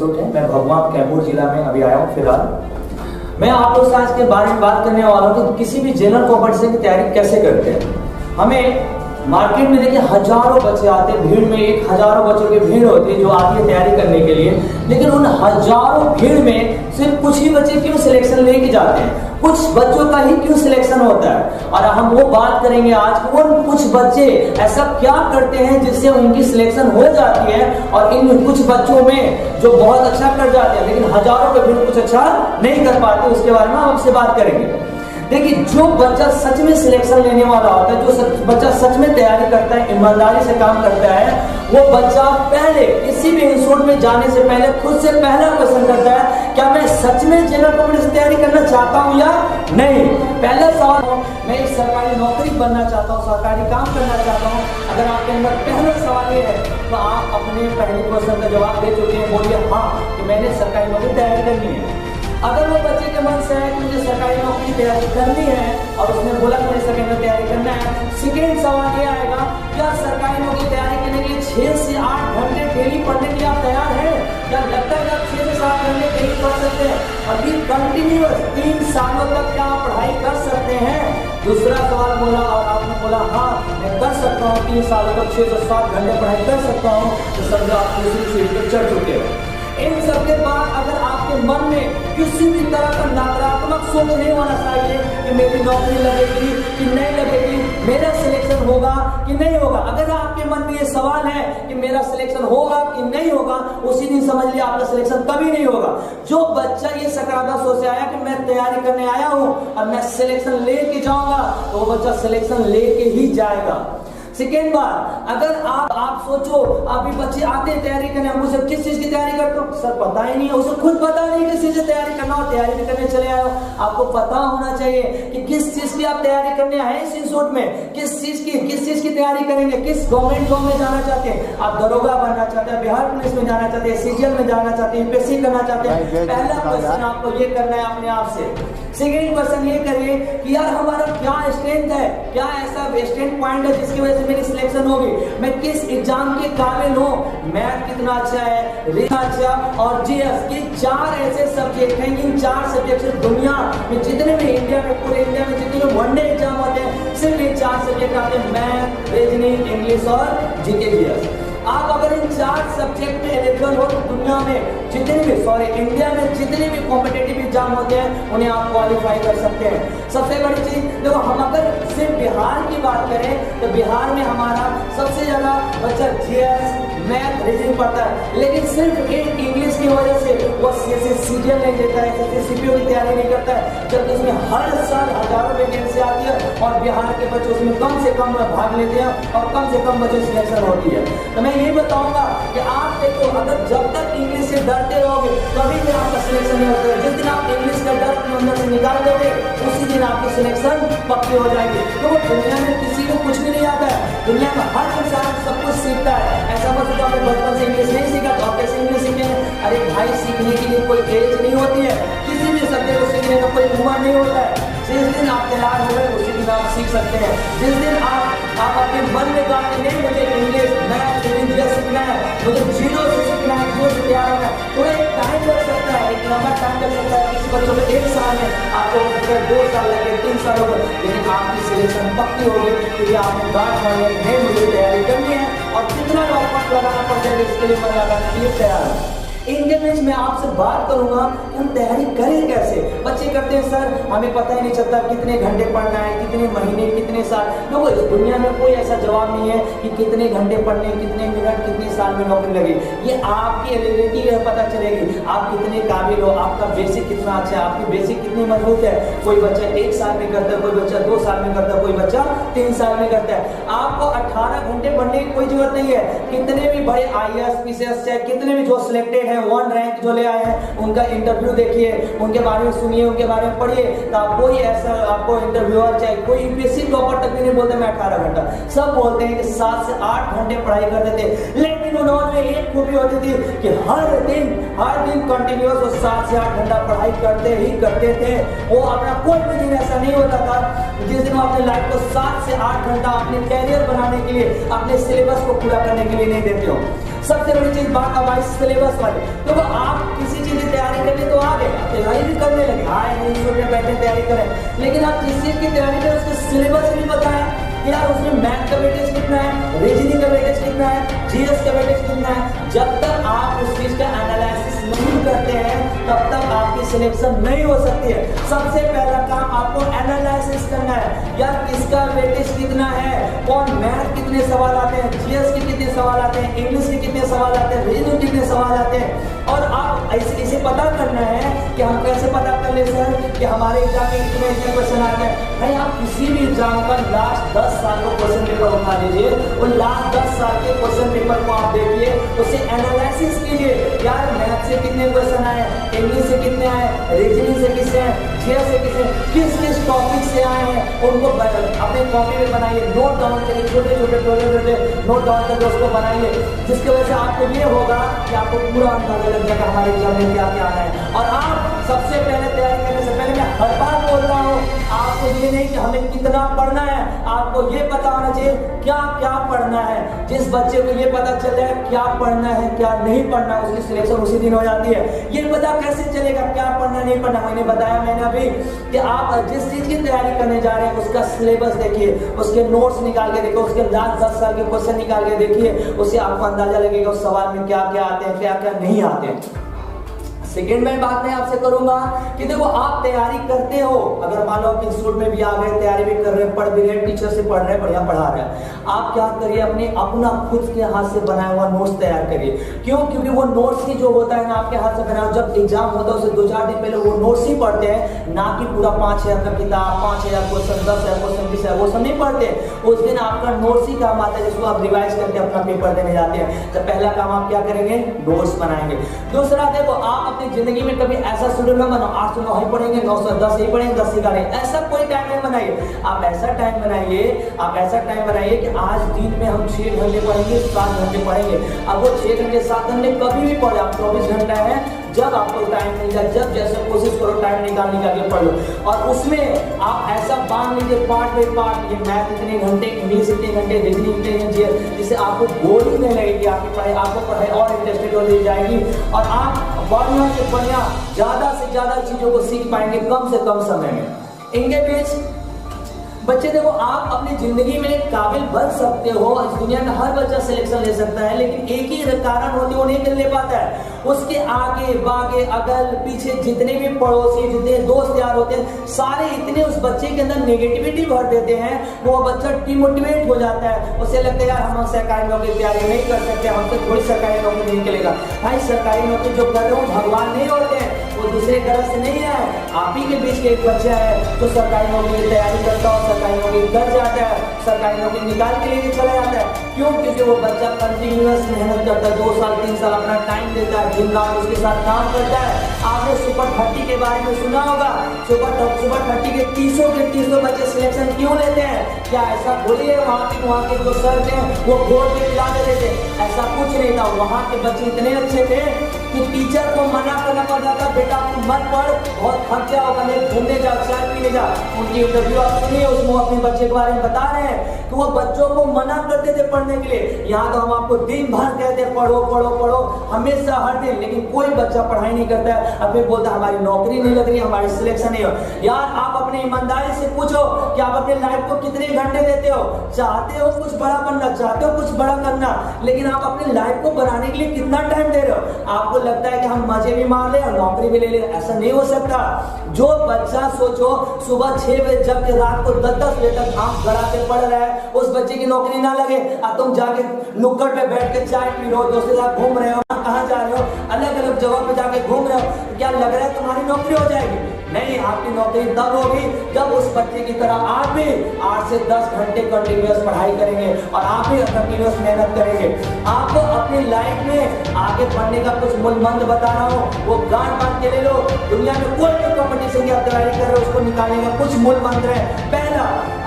Institute है। मैं भगवा कैमूर जिला में अभी आया हूँ फिलहाल। मैं आप लोग से आज के बारे में बात करने वाला हूँ कि किसी भी जनरल कॉम्पिटिशन की तैयारी कैसे करते हैं। हमें मार्केट में देखिए हजारों बच्चे आते हैं, भीड़ में एक हजारों बच्चों की भीड़ होती है जो आती है तैयारी करने के लिए, लेकिन उन हजारों भीड़ में सिर्फ कुछ ही बच्चे क्यों सिलेक्शन लेके जाते हैं, कुछ बच्चों का ही क्यों सिलेक्शन होता है। और हम वो बात करेंगे आज, वो कुछ बच्चे ऐसा क्या करते हैं जिससे उनकी सिलेक्शन हो जाती है, और इन कुछ बच्चों में जो बहुत अच्छा कर जाते हैं लेकिन हजारों के भीड़ कुछ अच्छा नहीं कर पाते, उसके बारे में हम आपसे बात करेंगे। देखिए, जो बच्चा सच में सिलेक्शन लेने वाला होता है, जो बच्चा सच में तैयारी करता है, ईमानदारी से काम करता है, वो बच्चा पहले किसी भी इंस्टीट्यूट में जाने से पहले खुद से पहला क्वेश्चन करता है, क्या मैं सच में जनरल कॉम्पिटिशन तैयारी करना चाहता हूँ या नहीं। पहला सवाल, मैं एक सरकारी नौकरी बनना चाहता हूँ, सरकारी काम करना चाहता हूँ। अगर आपके अंदर पहला सवाल ये है तो आप अपने पहले क्वेश्चन का जवाब दे चुके हैं, बोलिए हाँ कि मैंने सरकारी नौकरी तैयारी करनी है। अगर वो बच्चे के मन से है कि मुझे सरकारी नौकरी की तैयारी करनी है और उसने बोला कि मुझे सरकारी नौकरी तैयारी करना है, सेकेंड सवाल ये आएगा, क्या सरकारी नौकरी तैयारी करने के लिए 6 से 8 घंटे डेली पढ़ने के लिए आप तैयार हैं? क्या लगता है कि आप 6 से 7 घंटे डेली पढ़ सकते हैं? अभी कंटिन्यूअस 3 सालों तक क्या आप पढ़ाई कर सकते हैं? दूसरा सवाल बोला और आपने बोला हाँ मैं कर सकता हूँ, 3 सालों तक 6 से 7 घंटे पढ़ाई कर सकता हूँ, तो समझो आप दूसरी सीढ़ी पर चढ़ चुके हो। इन सबके बाद अगर आपके मन में किसी भी तरह का नकारात्मक सोच नहीं होना चाहिए कि मेरी नौकरी लगेगी कि नहीं लगेगी, मेरा सिलेक्शन होगा कि नहीं होगा। अगर आपके मन में ये सवाल है कि मेरा सिलेक्शन होगा कि नहीं होगा, उसी दिन समझ लिया आपका सिलेक्शन कभी नहीं होगा। जो बच्चा ये सकारात्मक सोच से आया कि मैं तैयारी करने आया हूं और मैं सिलेक्शन लेके जाऊंगा, तो वो बच्चा सिलेक्शन लेके ही जाएगा। सेकेंड बात, अगर आप सोचो अभी बच्चे आते हैं तैयारी करने, हम उसे किस चीज की तैयारी करते हो सर पता ही नहीं है, उसे खुद पता नहीं किस चीज से तैयारी करना हो, तैयारी भी करने चले आए हो। आपको पता होना चाहिए कि किस चीज की आप तैयारी करने आए इस इंस्टीट्यूट में, किस चीज की तैयारी करेंगे, किस गवर्नमेंट जॉब में जाना चाहते हैं, आप दरोगा बनना चाहते हैं, बिहार पुलिस में जाना चाहते हैं, सीजीएल में जाना चाहते हैं, यूपीएससी करना चाहते हैं। पहला क्वेश्चन आपको ये करना है अपने आप से। सेकेंड क्वेश्चन ये करिए कि यार हमारा क्या स्ट्रेंथ है, क्या ऐसा स्ट्रेंथ पॉइंट है जिसकी वजह से मेरी सिलेक्शन होगी, मैं किस एग्जाम के काबिल हूँ, मैथ कितना अच्छा है, रीजनिंग अच्छा और जीएस, ये 4 ऐसे सब्जेक्ट हैं, इन 4 सब्जेक्ट से दुनिया में जितने भी इंडिया में, पूरे इंडिया में जितने भी वनडे एग्जाम होते हैं, सिर्फ ये 4 सब्जेक्ट आते हैं, मैथ, रीजनिंग, इंग्लिश और जीके जीएस। आप अगर इन 4 सब्जेक्ट में एलिजिबल हो तो दुनिया में जितने भी इंडिया में जितने भी कॉम्पिटिटिव एग्जाम होते हैं उन्हें आप क्वालिफाई कर सकते हैं। सबसे बड़ी चीज देखो, हम अगर सिर्फ बिहार की बात करें तो बिहार में हमारा सबसे ज्यादा बच्चा जीएस, मैथ, रीजनिंग पढ़ता है, लेकिन सिर्फ एक इंग्लिश की वजह से वो सीजीएल नहीं देता है, सीपीओ की तैयारी नहीं करता है, जबकि उसमें हर साल हजारों वैकेंसी आती है और बिहार के बच्चे उसमें कम से कम भाग लेते हैं और कम से कम बच्चों सिलेक्शन होती है। तो मैं ये बताऊंगा कि आप देखो, अगर जब तक इंग्लिश से डरते रहोगे कभी भी आपका सिलेक्शन नहीं होता है। जिस दिन आप इंग्लिश का डर अपने अंदर से निकाल दोगे उसी दिन आपकी सिलेक्शन पक्की हो जाएगी। तो वो दुनिया में किसी को कुछ भी नहीं आता है, दुनिया में हर इंसान सब कुछ सीखता है। ऐसा मत सोचो आपने बचपन से इंग्लिश नहीं सीखा तो आप कैसे इंग्लिश सीखेंगे। अरे भाई, सीखने के लिए कोई एज नहीं होती है, किसी भी सब्जेक्ट को सीखने का कोई उम्र नहीं होता है। जिस दिन आप तैयार हो गए उसी दिन आप सीख सकते हैं। जिस दिन आप अपने मन में कहते नहीं मुझे इंग्लिश, मैथ, इंग्लिश सीखना है, मुझे जीरो से सीखना है, जीरो से तैयार होना है, थोड़ा एक टाइम लग सकता है, एक लंबा टाइम लग सकता है। किसी बच्चों में 1 साल में, आपको 2 साल लगे, 3 साल हो गए, लेकिन आपकी सिलेक्शन पक्की हो गई क्योंकि आपने गांठ मारी नहीं मुझे तैयारी करनी है और कितना वक्त लगाना पड़ जाएगा इसके लिए मैं लगाने के लिए तैयार हूँ। इनके बीच में आपसे बात करूंगा कि हम तैयारी करें कैसे। बच्चे करते हैं सर हमें पता ही नहीं चलता कितने घंटे पढ़ना है, कितने महीने, कितने साल। लोगों इस दुनिया में कोई ऐसा जवाब नहीं है कि कितने घंटे पढ़ने, कितने मिनट, कितने साल में नौकरी लगेगी। ये आपकी एबिलिटी है, पता चलेगी आप कितने काबिल हो, आपका बेसिक कितना अच्छा है, आपकी बेसिक कितनी मजबूत है। कोई बच्चा 1 साल में करता है, कोई बच्चा 2 साल में करता है, कोई बच्चा 3 साल में करता है। आपको 18 घंटे पढ़ने की कोई जरूरत नहीं है। कितने भी बड़े IAS, PCS चाहे कितने भी जो सिलेक्टेड 1 रैंक जो ले आए हैं उनका इंटरव्यू देखिए, उनके बारे में सुनिए, उनके बारे में पढ़िए, तो आप कोई ऐसा आपको इंटरव्यूअर चाहे कोई यूपीएससी टॉपर तक भी नहीं बोलते मैं 18 घंटा, सब बोलते हैं कि 7 से 8 घंटे पढ़ाई करते थे। लेकिन उन्होंने एक खूबी होती थी कि हर दिन कंटिन्यूअस वो 7 से 8 घंटा पढ़ाई करते ही करते थे। वो अपना कोई भी दिन ऐसा नहीं होता था जिस दिन वो अपने लाइफ को 7 से 8 घंटा अपने कैरियर बनाने के लिए, अपने सिलेबस को पूरा करने के लिए नहीं देते हो। सबसे बड़ी चीज बात अब आई सिलेबस वाले, तो आप किसी चीज की तैयारी करने तो आ गए, तैयारी भी करने लगे, आए इंस्टीट्यूट में बैठे तैयारी करें, लेकिन आप जिस चीज की तैयारी करें उसके सिलेबस नहीं बताया यार, उसमें मैथ का वेटेज कितना है, रीजनिंग का वेटेज कितना है, जीएस का वेटेज कितना है। जब तक आप उस चीज का एनालिसिस नहीं करते हैं तब तक आपकी सिलेक्शन नहीं हो सकती है। सबसे पहला काम आपको एनालिसिस करना है, यार किसका वेटेज कितना है, कौन मैथ कितने सवाल आते हैं, जीएस के कितने सवाल आते हैं, इंग्लिश के कितने सवाल आते हैं, रीजनिंग के कितने सवाल आते हैं। और आप इसे पता करना है कि हम कैसे पता कर ले सर कि हमारे एग्जाम में इतने क्वेश्चन आते हैं। भाई आप किसी भी एग्जाम का लास्ट 10 साल का क्वेश्चन पेपर उठा लीजिए और लास्ट 10 साल के क्वेश्चन पेपर को आप देखिए, उसे एनालिसिस कीजिए, यार मैथ से कितने क्वेश्चन आए, इंग्लिश से कितने आए, रीजनिंग से किससे आए, जीएस से किस किस टॉपिक से आए हैं, उनको अपने कॉपी में बनाइए, नोट डाउन करिए, छोटे छोटे नोट डाउन करके उसको बनाइए, जिसकी वजह से आपको ये होगा कि आपको पूरा अंदाजा लग जाएगा हमारे एग्जाम में क्या क्या आना है। और आप सबसे पहले तैयारी करने से पहले मैं हर बार बोल रहा हूँ, आपको ये नहीं कि हमें कितना पढ़ना है, आपको ये पता होना चाहिए क्या क्या पढ़ना है। जिस बच्चे को ये पता चल जाए क्या पढ़ना है क्या नहीं पढ़ना, उसकी सिलेक्शन उसी दिन हो जाती है। ये पता कैसे चलेगा क्या पढ़ना नहीं पढ़ना, मैंने बताया मैंने अभी कि आप जिस चीज की तैयारी करने जा रहे हैं उसका सिलेबस देखिए, उसके नोट्स निकाल के देखिए, उसके लास्ट 10 साल के क्वेश्चन निकाल के देखिए, उससे आपको अंदाजा लगेगा उस सवाल में क्या क्या आते हैं क्या क्या नहीं आते हैं। सेकेंड में बात मैं आपसे करूंगा कि देखो आप तैयारी करते हो, अगर मान लो आप इंस्टीट्यूट में भी आ गए, तैयारी भी कर रहे हैं, पढ़ भी रहे हैं, टीचर से पढ़ रहे हैं, बढ़िया पढ़ा रहे हैं, आप क्या करिए अपना खुद के हाथ से बनाया हुआ नोट्स तैयार करिए। क्यों? क्योंकि वो नोट्स ही जो होता है ना आपके हाथ से बनाया, जब एग्जाम होता है उससे 2-4 दिन पहले वो नोट्स ही पढ़ते हैं, ना कि पूरा 5000 का किताब, 5000 क्वेश्चन, 10,000 क्वेश्चन, 20,000 वो सब नहीं पढ़ते। उस दिन आपका नोट्स ही काम आता है जिसको आप रिवाइज करके अपना पेपर देने जाते हैं। तो पहला काम आप क्या करेंगे? नोट्स बनाएंगे। दूसरा देखो आप अपनी जिंदगी में कभी ऐसा शेड्यूल ना बनाओ 8 से 9 ही पढ़ेंगे, 9 से 10 ही पढ़ेंगे, 10 ही का नहीं, ऐसा कोई टाइम नहीं बनाइए। आप ऐसा टाइम बनाइए कि आज दिन में हम 6 घंटे पढ़ेंगे, 7 घंटे पढ़ेंगे। अब वो 6 घंटे 7 घंटे कभी भी पढ़े, आप 24 घंटा है, जब आपको टाइम मिल जाए, जब जैसे कोशिश करो टाइम निकाल के पढ़ लो। और उसमें आप ऐसा बांध लीजिए पार्ट बाई पार्ट, ये मैथ इतने घंटे, इंग्लिश इतने घंटे, रीजनिंग इतने घंटे, जिससे आपको बोरिंग नहीं लगेगी, आपकी पढ़ाई आपको पढ़ाई और इंटरेस्टेड हो जाएगी और आप बढ़िया से बढ़िया ज्यादा से ज्यादा चीजों को सीख पाएंगे कम से कम समय में। इनके बीच बच्चे देखो आप अपनी जिंदगी में काबिल बन सकते हो, इस दुनिया में हर बच्चा सिलेक्शन ले सकता है, लेकिन एक ही कारण होती है वो नहीं ले पाता है। उसके आगे बागे अगल पीछे जितने भी पड़ोसी, जितने दोस्त यार होते हैं, सारे इतने उस बच्चे के अंदर नेगेटिविटी भर देते हैं, वो बच्चा डिमोटिवेट हो जाता है। उसे लगता है यार हम सरकारी नौकरी की तैयारी नहीं कर सकते, हमसे थोड़ी सरकारी नौकरी नहीं निकलेगा। भाई सरकारी नौकरी जो कर रहे हो भगवान नहीं होते हैं, वो दूसरे तरह से नहीं है। आप ही के बीच के एक बच्चा है जो सरकारी नौकरी की तैयारी करता हो, सरकारी नौकरी कर जाता है, सरकारी नौकरी निकाल के लिए चला जाता है। क्यों? क्योंकि वो बच्चा कंटिन्यूअस मेहनत करता है, 2 साल 3 साल अपना टाइम देता है, दिन रात उसके साथ काम करता है। आपने सुपर 30 के बारे में सुना होगा, सुपर 30 के 300 बच्चे सिलेक्शन क्यों लेते हैं? क्या ऐसा बोलिए वहाँ के जो सर थे वो घोल के पिला देते थे? ऐसा कुछ नहीं था, वहाँ के बच्चे इतने अच्छे थे कि टीचर को मना करना पड़ता था, बेटा तू मत पढ़, बहुत थक जाओगा, नहीं घूमने जा, चाय पीने जा। उनकी इंटरव्यू आप सुनिए, उसमें अपने बच्चे के बारे में बता रहे हैं कि वो बच्चों को मना करते थे पढ़ने के लिए। यहाँ तो हम आपको दिन भर कहते हैं पढ़ो पढ़ो पढ़ो, हमेशा हर दिन, लेकिन कोई बच्चा पढ़ाई नहीं करता है। अब फिर बोलता है हमारी नौकरी नहीं लग रही, हमारी सिलेक्शन नहीं हो। यार आप अपनी ईमानदारी से पूछो कि आप अपने लाइफ को कितने घंटे देते हो? चाहते हो कुछ बड़ा बनना, चाहते हो कुछ बड़ा करना, लेकिन आप अपनी लाइफ को बनाने के लिए कितना टाइम दे रहे हो? आपको लगता है कि हम मजे भी मार ले और नौकरी भी ले ले, ऐसा नहीं हो सकता। जो बच्चा सोचो सुबह 6 बजे जब के रात को 10-10 बजे तक आंख गड़ा के पढ़ रहा है, उस बच्चे की नौकरी ना लगे और तुम जाके नुक्कड़ पे बैठ के चाय पी रहे हो, दोस्तों के साथ घूम रहे हो, कहाँ जा रहे हो, अलग अलग जगह पे जाके घूम रहे हो, क्या लग रहा है तुम्हारी नौकरी हो जाएगी? नहीं, आपकी नौकरी तब होगी जब उस बच्चे की तरह आप भी 8 से 10 घंटे कंटिन्यूअस पढ़ाई करेंगे और आप भी कंटिन्यूअस मेहनत करेंगे। आपको अपनी लाइफ में आगे बढ़ने का कुछ मूल मंत्र बता रहा हूँ, वो गांठ बांध के ले लो। दुनिया में कोई भी कंपटीशन की आप तैयारी कर रहे हो उसको निकालने का कुछ मूल मंत्र है। पहला,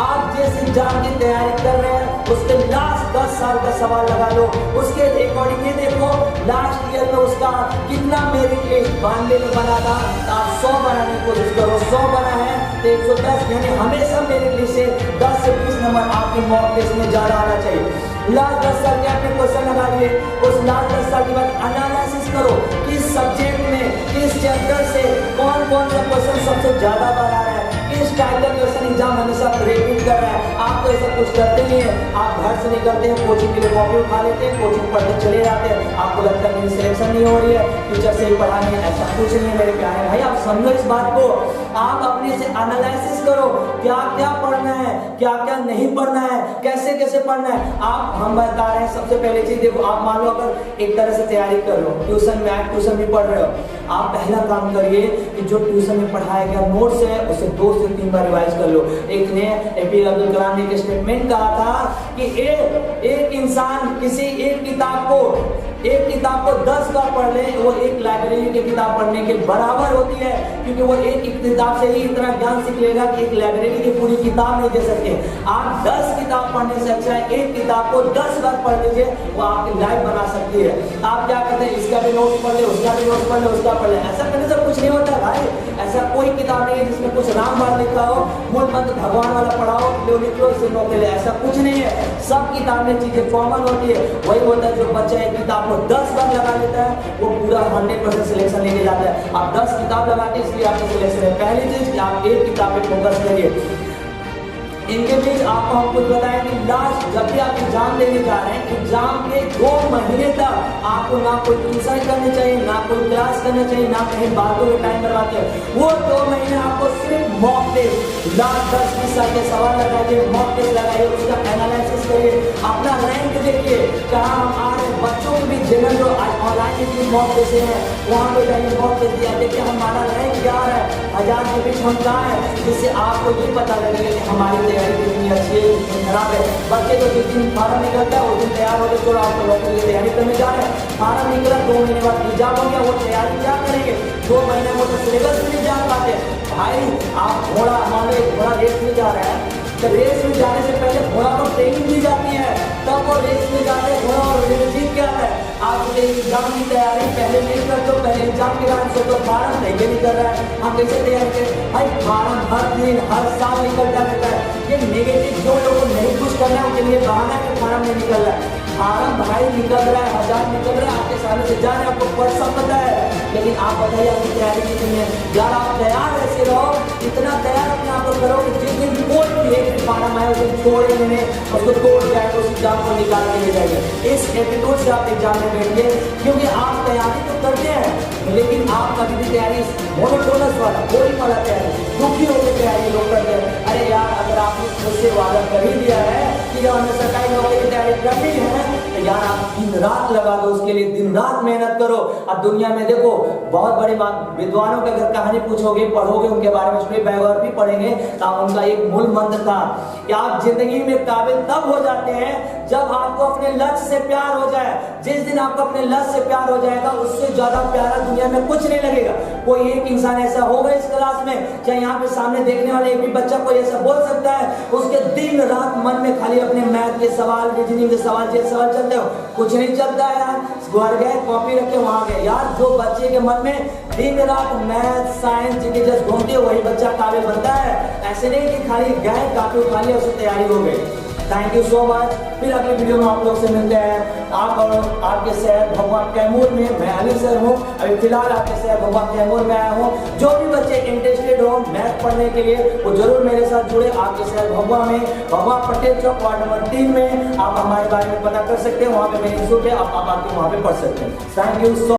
आप जिस एग्जाम की तैयारी कर रहे हैं उसके लास्ट 10 साल का सवाल लगा लो, उसके अकॉर्डिंग ये देखो लास्ट ईयर में उसका कितना मेरिट लिस्ट 92 में बना था, तो आप 100 बनाने की कोशिश करो। 100 बना है तो 110, यानी हमेशा मेरे लिए से 10 से 20 नंबर आपके मॉक टेस्ट में ज्यादा आना चाहिए। लास्ट 10 साल के आपने क्वेश्चन लगा लिए, उस लास्ट 10 साल के बाद एनालिसिस करो किस सब्जेक्ट में, किस चैप्टर से कौन कौन सा क्वेश्चन सबसे ज्यादा बार आ रहा है, किस टाइप का क्वेश्चन एग्जाम हमेशा रिपीट कर रहा है। आप तो ऐसा कुछ करते नहीं है, आप घर से निकलते हैं, कोचिंग के लिए कॉपी उठा लेते हैं, कोचिंग पढ़ते चले जाते हैं, आपको लगता है मेरी सिलेक्शन नहीं हो रही है, टीचर से ही पढ़ानी है। ऐसा कुछ नहीं है मेरे प्यारे भाई, आप समझो इस बात को। आप अपने से एनालिसिस करो क्या क्या पढ़ना है, क्या क्या नहीं पढ़ना है, कैसे कैसे पढ़ना है। आप हम बता रहे हैं सबसे पहले चीज देखो, आप मान लो अगर एक तरह से तैयारी कर लो, ट्यूशन में आज ट्यूशन भी पढ़ रहे हो, आप पहला काम करिए कि जो ट्यूशन में पढ़ाया गया नोट्स है उसे 2 से 3 बार रिवाइज कर लो। एक ने APJ अब्दुल कलाम ने एक स्टेटमेंट कहा था कि एक इंसान किसी एक किताब को 10 बार पढ़ ले, वो एक लाइब्रेरी की किताब पढ़ने के बराबर होती है, क्योंकि वो एक किताब से ही इतना ज्ञान सीख लेगा कि एक लाइब्रेरी की पूरी किताब नहीं दे सकते। आप 10 किताब पढ़ने से अच्छा है एक किताब को 10 बार पढ़ लीजिए, वो आपकी लाइफ बना सकती है। आप क्या करते हैं, इसका भी नोट्स पढ़ ले, उसका भी नोट्स पढ़ ले, उसका पढ़ ले, ऐसा करने से कुछ नहीं होता भाई। ऐसा कोई किताब नहीं है जिसमें कुछ रामबाण लिखा हो, मूल मंत्र भगवान वाला पढ़ाओ, लो लिखो इसे नौकरी ले, ऐसा कुछ नहीं है। सब किताब में चीजें कॉमन होती है। वही होता है जो बच्चा एक किताब को 10 बार लगा लेता है वो पूरा 100% सिलेक्शन लेके जाता है। आप 10 किताब लगाते हैं इसलिए आपकी सिलेक्शन है। पहली चीज कि आप एक किताब पे फोकस करिए। इनके बीच आपको हम कुछ बताएं कि लास्ट जब भी आप एग्जाम देने जा रहे हैं, एग्जाम के 2 महीने तक आपको ना कोई ट्यूशन करनी चाहिए, ना कोई क्लास करना चाहिए, ना कहीं बातों में टाइम करवाते हैं। वो 2 महीने आपको सिर्फ मॉक टेस्ट, लास्ट 10-20 साल के सवाल लगाइए, मॉक टेस्ट लगाइए, उसका एनालिसिस करिए, अपना रैंक देखिए कहाँ हम आ रहे हैं। बच्चों के भी जनरल जो ऑनलाइन भी मॉक टेस्ट है वहाँ पे जाइए, मॉक टेस्ट दिया, देखिए हमारा रैंक क्या आ रहा है, 1000 के बीच हम कहाँ है, जिससे आपको ये पता लगेगा कि हमारी तैयारी कितनी अच्छी है, कितनी खराब है। बच्चे तो जिस दिन फार्म निकलता है उस दिन तैयार होकर थोड़ा आपको नौकरी की तैयारी करने जा रहे हैं, फार्म निकला 2 महीने बाद एग्जाम हो गया, वो तैयारी क्या करेंगे, 2 महीने में तो सिलेबस भी नहीं जान पाते। भाई आप घोड़ा मान लो एक घोड़ा रेस में जा रहा है, तो रेस में जाने से पहले घोड़ा को ट्रेनिंग दी जाती है, तब वो रेस में जाते हैं घोड़ा और रेस जीत के आता है। आप एग्जाम की तैयारी पहले नहीं करते हो, पहले एग्जाम के कारण सोचो फार्म नहीं कर रहा है, हम कैसे तैयारी करें। भाई फार्म हर दिन हर साल निकलता रहता है। ये नेगेटिव जो लोगों को नहीं कुछ करना है उनके लिए बहाना है कि फार्म नहीं निकल रहा है। फार्म भाई निकल रहा है, 1000 निकल रहा है, आपके सामने से जा रहे हैं, आपको पर सब पता है, लेकिन आप बताइए आपकी तैयारी कितनी है। यार आप तैयार ऐसे रहो, इतना तैयार अपने आप को करो कि जिस दिन कोई भी एक फार्म आए उस दिन छोड़ेंगे नहीं, उसको तोड़ जाएगा, उस एग्जाम को निकाल के ले जाएंगे। इस एटीट्यूड से आप एग्जाम में बैठिए, क्योंकि आप तैयारी तो करते हैं लेकिन आप कभी भी तैयारी मोनोटोनस वाला बोरिंग वाला तैयारी दुखी होकर तैयारी लोग करते हैं। अरे यार अगर आपने मुझसे वादा कर ही दिया है कि जब हमें सरकारी नौकरी की तैयारी करनी है तो यार आप दिन रात लगा दो, उसके लिए दिन रात मेहनत करो। अब दुनिया में देखो बहुत बड़ी बात, विद्वानों की अगर कहानी पूछोगे पढ़ोगे उनके बारे में, उसमें बायोग्राफी पढ़ेंगे तो उनका एक मूल मंत्र था कि आप जिंदगी में काबिल तब हो जाते हैं जब आपको अपने लक्ष्य से प्यार हो जाए। जिस दिन आपको अपने लक्ष्य से प्यार हो जाएगा उससे ज्यादा प्यारा दुनिया में कुछ नहीं लगेगा। कोई एक इंसान ऐसा होगा इस क्लास में, चाहे यहाँ पे सामने देखने वाले एक भी बच्चा कोई ऐसा बोल सकता है उसके दिन रात मन में खाली अपने मैथ के सवाल, रीजनिंग के सवाल चलते हो, कुछ नहीं चलता है यार। घर गए कॉपी रखे वहां गए यार, जो बच्चे के मन में दिन रात मैथ साइंस जीके जस्ट घूमते हो वही बच्चा काबिल बनता है। ऐसे नहीं कि खाली गए काफी उठा लिया उससे तैयारी हो गई। Thank you so much. फिर अगले वीडियो में आप लोग से मिलते हैं। आप और आपके शहर भगवा कैमूर में, मैं अली सर हूँ, अभी फिलहाल आपके शहर भगवा कैमूर में आया हूँ। जो भी बच्चे इंटरेस्टेड हो मैथ पढ़ने के लिए वो जरूर मेरे साथ जुड़े। आपके शहर भगवा में, भगवा पटेल चौक वार्ड नंबर 3 में आप हमारे बारे में पता कर सकते हैं, वहाँ पे मेरी इंस्टीट्यूट है, आप आके वहाँ पे पढ़ सकते हैं। Thank you so